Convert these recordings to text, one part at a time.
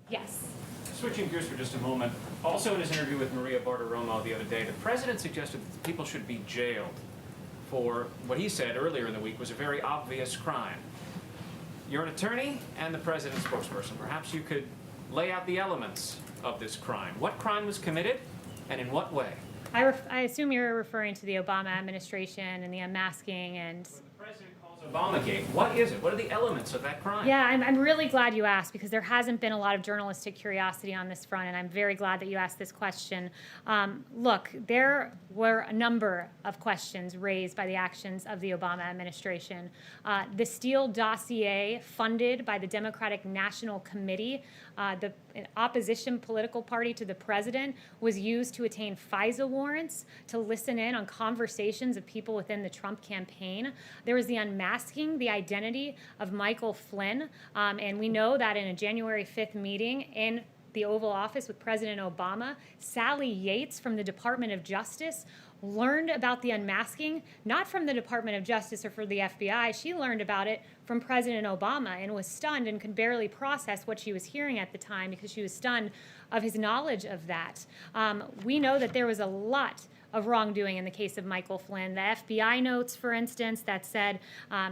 Yes. Switching gears for just a moment, also in his interview with Maria Bartiromo the other day, the president suggested that people should be jailed for what he said earlier in the week was a very obvious crime. You're an attorney and the president's spokesperson. Perhaps you could lay out the elements of this crime. What crime was committed and in what way? I assume you're referring to the Obama administration and the unmasking and... The president calls Obamagate. What is it? What are the elements of that crime? Yeah, I'm really glad you asked because there hasn't been a lot of journalistic curiosity on this front, and I'm very glad that you asked this question. Look, there were a number of questions raised by the actions of the Obama administration. The Steele dossier, funded by the Democratic National Committee, the opposition political party to the president, was used to attain FISA warrants to listen in on conversations of people within the Trump campaign. There was the unmasking the identity of Michael Flynn, and we know that in a January 5th meeting in the Oval Office with President Obama, Sally Yates from the Department of Justice learned about the unmasking, not from the Department of Justice or from the FBI. She learned about it from President Obama and was stunned and could barely process what she was hearing at the time because she was stunned of his knowledge of that. We know that there was a lot of wrongdoing in the case of Michael Flynn. The FBI notes, for instance, that said,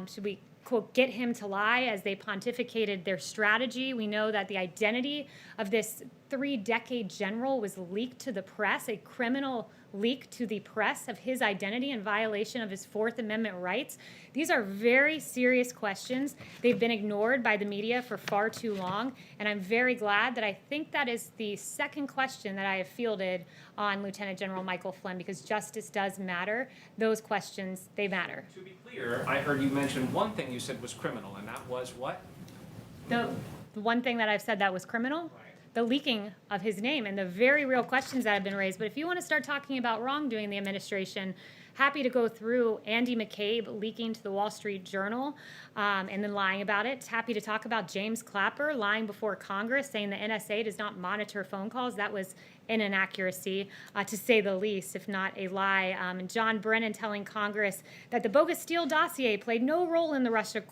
should we quote, get him to lie as they pontificated their strategy. We know that the identity of this 3-decade general was leaked to the press, a criminal leak to the press of his identity in violation of his Fourth Amendment rights. These are very serious questions. They've been ignored by the media for far too long, and I'm very glad that I think that is the second question that I have fielded on Lieutenant General Michael Flynn, because justice does matter. Those questions, they matter. To be clear, I heard you mention one thing you said was criminal, and that was what? The one thing that I've said that was criminal? Right. The leaking of his name and the very real questions that have been raised. But if you want to start talking about wrongdoing in the administration, happy to go through Andy McCabe leaking to the Wall Street Journal and then lying about it. Happy to talk about James Clapper lying before Congress, saying the NSA does not monitor phone calls. That was an inaccuracy, to say the least, if not a lie. And John Brennan telling Congress that the bogus Steele dossier played no role in the Russia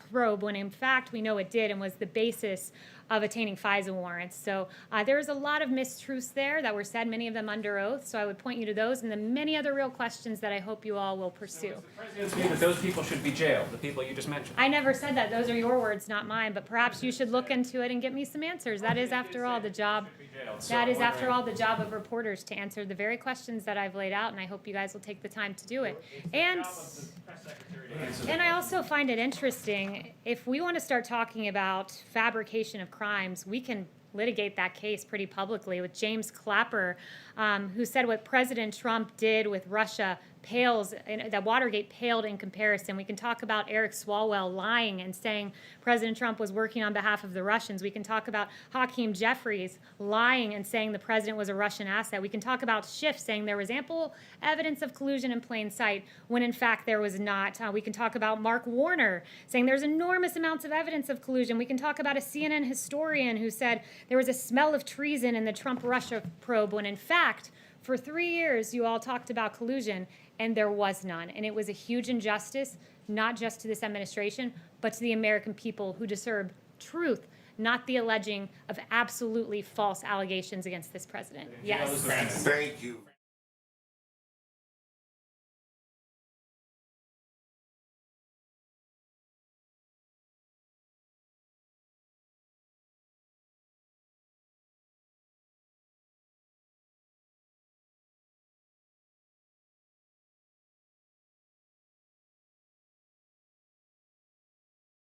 probe, when in fact we know it did and was the basis of attaining FISA warrants. So there's a lot of mistruths there that were said, many of them under oath. So I would point you to those and the many other real questions that I hope you all will pursue. So the president's view that those people should be jailed, the people you just mentioned? I never said that. Those are your words, not mine. But perhaps you should look into it and get me some answers. That is, after all, the job. That is, after all, the job of reporters, to answer the very questions that I've laid out, and I hope you guys will take the time to do it. And I also find it interesting, if we want to start talking about fabrication of crimes, we can litigate that case pretty publicly with James Clapper, who said what President Trump did with Russia pales, that Watergate paled in comparison. We can talk about Eric Swalwell lying and saying President Trump was working on behalf of the Russians. We can talk about Hakeem Jeffries lying and saying the president was a Russian asset. We can talk about Schiff saying there was ample evidence of collusion in plain sight when in fact there was not. We can talk about Mark Warner saying there's enormous amounts of evidence of collusion. We can talk about a CNN historian who said there was a smell of treason in the Trump-Russia probe when in fact for 3 years you all talked about collusion and there was none. And it was a huge injustice, not just to this administration, but to the American people who deserve truth, not the alleging of absolutely false allegations against this president. Yes. Thank you.